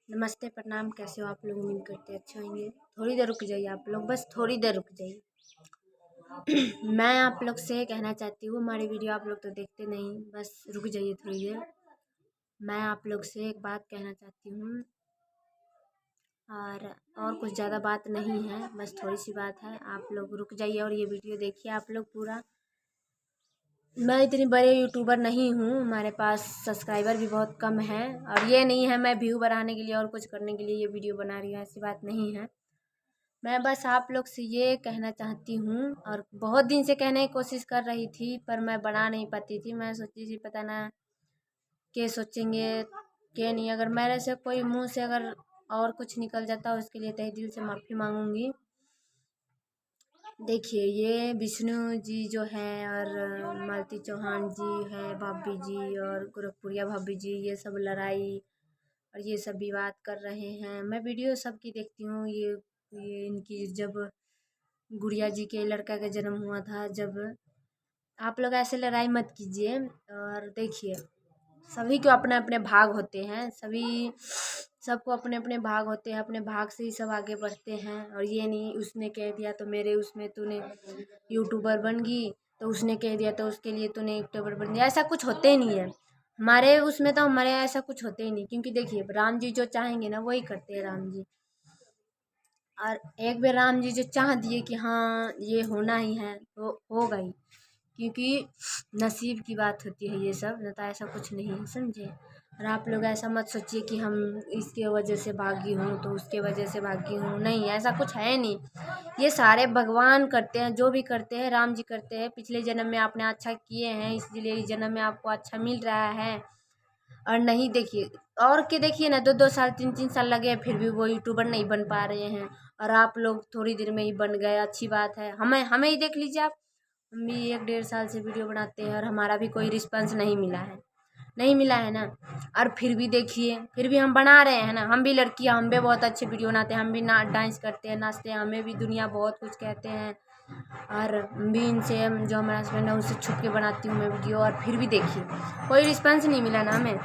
नमस्ते, प्रणाम। कैसे हो आप लोग? उम्मीद करते अच्छे होंगे। थोड़ी देर रुक जाइए आप लोग, बस थोड़ी देर रुक जाइए। मैं आप लोग से कहना चाहती हूँ, हमारी वीडियो आप लोग तो देखते नहीं, बस रुक जाइए थोड़ी देर। मैं आप लोग से एक बात कहना चाहती हूँ और कुछ ज़्यादा बात नहीं है, बस थोड़ी सी बात है। आप लोग रुक जाइए और ये वीडियो देखिए आप लोग पूरा। मैं इतनी बड़े यूट्यूबर नहीं हूँ, हमारे पास सब्सक्राइबर भी बहुत कम है, और ये नहीं है मैं व्यू बढ़ाने के लिए और कुछ करने के लिए ये वीडियो बना रही हूँ, ऐसी बात नहीं है। मैं बस आप लोग से ये कहना चाहती हूँ, और बहुत दिन से कहने की कोशिश कर रही थी पर मैं बना नहीं पाती थी। मैं सोची थी पता ना क्या सोचेंगे क्या नहीं, अगर मेरे से कोई मुंह से अगर और कुछ निकल जाता उसके लिए तहे दिल से माफ़ी मांगूंगी। देखिए, ये विष्णु जी जो हैं और मालती चौहान जी है, भाभी जी और गोरखपुरिया भाभी जी, ये सब लड़ाई और ये सब विवाद कर रहे हैं। मैं वीडियो सबकी देखती हूँ। ये इनकी जब गुड़िया जी के लड़का का जन्म हुआ था, जब आप लोग ऐसे लड़ाई मत कीजिए। और देखिए, सभी को अपने अपने भाग होते हैं, सबको अपने अपने भाग होते हैं, अपने भाग से ही सब आगे बढ़ते हैं। और ये नहीं उसने कह दिया तो मेरे उसमें तूने यूट्यूबर बन गई, तो उसने कह दिया तो उसके लिए तूने यूट्यूबर बन गया, ऐसा कुछ होते ही नहीं है। हमारे उसमें तो हमारे ऐसा कुछ होते ही नहीं, क्योंकि देखिए राम जी जो चाहेंगे ना वही करते हैं राम जी। और एक बार राम जी जो चाह दिए कि हाँ ये होना ही है तो होगा ही, क्योंकि नसीब की बात होती है ये सब, न तो ऐसा कुछ नहीं है, समझे। और आप लोग ऐसा मत सोचिए कि हम इसके वजह से भागी हूँ तो उसके वजह से भागी हूँ, नहीं ऐसा कुछ है नहीं। ये सारे भगवान करते हैं, जो भी करते हैं राम जी करते हैं। पिछले जन्म में आपने अच्छा किए हैं, इसलिए इस जन्म में आपको अच्छा मिल रहा है। और नहीं देखिए, और के देखिए ना, 2-2 साल 3-3 साल लगे फिर भी वो यूट्यूबर नहीं बन पा रहे हैं, और आप लोग थोड़ी देर में ही बन गए, अच्छी बात है। हमें हमें ही देख लीजिए आप, हम भी 1-1.5 साल से वीडियो बनाते हैं और हमारा भी कोई रिस्पॉन्स नहीं मिला है, नहीं मिला है ना। और फिर भी देखिए, फिर भी हम बना रहे हैं ना। हम भी लड़कियां, हम भी बहुत अच्छे वीडियो बनाते हैं, हम भी ना डांस करते हैं, नाचते हैं, हमें भी दुनिया बहुत कुछ कहते हैं। और भी इनसे जो हमारा हस्बैंड है उनसे छुप के बनाती हूँ मैं वीडियो, और फिर भी देखिए कोई रिस्पॉन्स नहीं मिला ना हमें।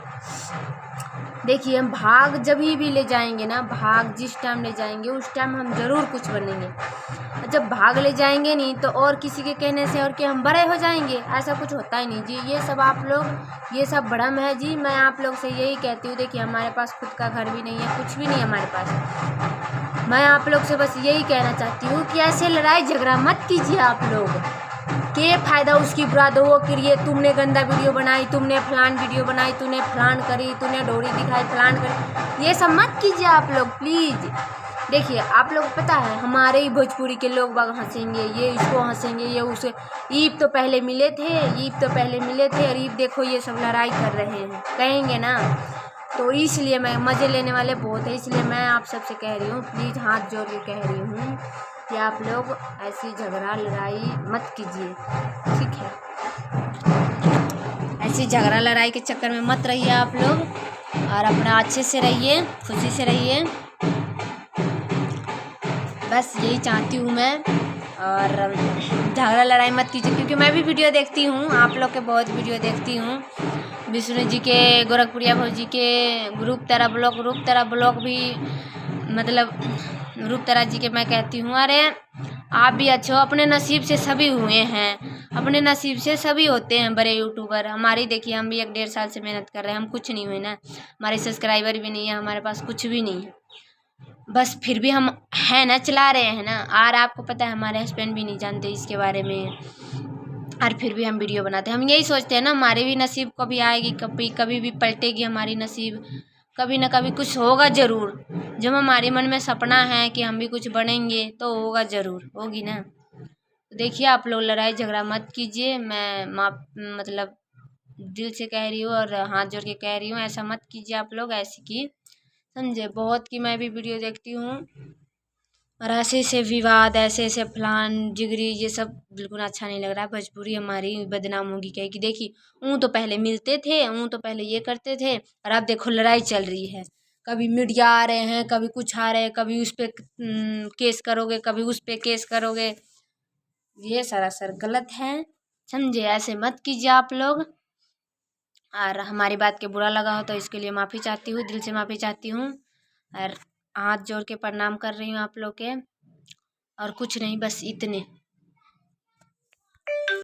देखिए, हम भाग जब भी ले जाएंगे ना, भाग जिस टाइम ले जाएंगे उस टाइम हम ज़रूर कुछ बनेंगे। जब भाग ले जाएंगे नहीं तो और किसी के कहने से और क्या हम बड़े हो जाएंगे, ऐसा कुछ होता ही नहीं जी। ये सब आप लोग, ये सब भ्रम है जी। मैं आप लोग से यही कहती हूँ, देखिए हमारे पास खुद का घर भी नहीं है, कुछ भी नहीं है हमारे पास। मैं आप लोग से बस यही कहना चाहती हूँ कि ऐसे लड़ाई झगड़ा मत कीजिए आप लोग। के फ़ायदा उसकी बुरा दो वो करिए, तुमने गंदा वीडियो बनाई, तुमने फलान वीडियो बनाई, तूने फलान करी, तूने डोरी दिखाई, फलान करी, ये सब मत कीजिए आप लोग प्लीज़। देखिए आप लोग पता है, हमारे ही भोजपुरी के लोग बाग हंसेंगे, ये इसको हंसेंगे, ये उसे। ईद तो पहले मिले थे, ईद तो पहले मिले थे, और ईद देखो ये सब लड़ाई कर रहे हैं, कहेंगे ना। तो इसलिए मैं, मज़े लेने वाले बहुत है, इसलिए मैं आप सबसे कह रही हूँ, प्लीज़ हाथ जोड़ के कह रही हूँ कि आप लोग ऐसी झगड़ा लड़ाई मत कीजिए, ठीक है। ऐसी झगड़ा लड़ाई के चक्कर में मत रहिए आप लोग, और अपना अच्छे से रहिए, खुशी से रहिए, बस यही चाहती हूँ मैं। और झगड़ा लड़ाई मत कीजिए, क्योंकि मैं भी वीडियो देखती हूँ, आप लोग के बहुत वीडियो देखती हूँ। विष्णु जी के, गोरखपुरिया भौजी के, रूप तरह ब्लॉग भी, मतलब रूप तरह जी के मैं कहती हूँ, अरे आप भी अच्छे हो, अपने नसीब से सभी हुए हैं, अपने नसीब से सभी होते हैं बड़े यूट्यूबर। हमारी देखिए, हम भी 1-1.5 साल से मेहनत कर रहे हैं, हम कुछ नहीं हुए ना, हमारे सब्सक्राइबर भी नहीं है, हमारे पास कुछ भी नहीं है, बस फिर भी हम हैं ना, चला रहे हैं ना। और आपको पता है हमारे हस्बैंड भी नहीं जानते इसके बारे में, और फिर भी हम वीडियो बनाते हैं। हम यही सोचते हैं ना, हमारे भी नसीब कभी आएगी, कभी कभी भी पलटेगी हमारी नसीब, कभी ना कभी कुछ होगा ज़रूर। जब हमारे मन में सपना है कि हम भी कुछ बनेंगे तो होगा ज़रूर, होगी ना। तो देखिए आप लोग लड़ाई झगड़ा मत कीजिए, मैं मतलब दिल से कह रही हूँ और हाथ जोड़ के कह रही हूँ, ऐसा मत कीजिए आप लोग, ऐसे की समझे। बहुत की मैं भी वीडियो देखती हूँ, और ऐसे ऐसे विवाद, ऐसे ऐसे फलान जिगरी, ये सब बिल्कुल अच्छा नहीं लग रहा है। भोजपुरी हमारी बदनाम होगी, कहे कि देखी ऊँ तो पहले मिलते थे, ऊँ तो पहले ये करते थे, और अब देखो लड़ाई चल रही है। कभी मीडिया आ रहे हैं, कभी कुछ आ रहे हैं, कभी उस पर केस करोगे, कभी उस पर केस करोगे, ये सरासर गलत है, समझे। ऐसे मत कीजिए आप लोग। और हमारी बात के बुरा लगा हो तो इसके लिए माफ़ी चाहती हूँ, दिल से माफ़ी चाहती हूँ। और हाथ जोड़ के प्रणाम कर रही हूँ आप लोग के। और कुछ नहीं, बस इतने।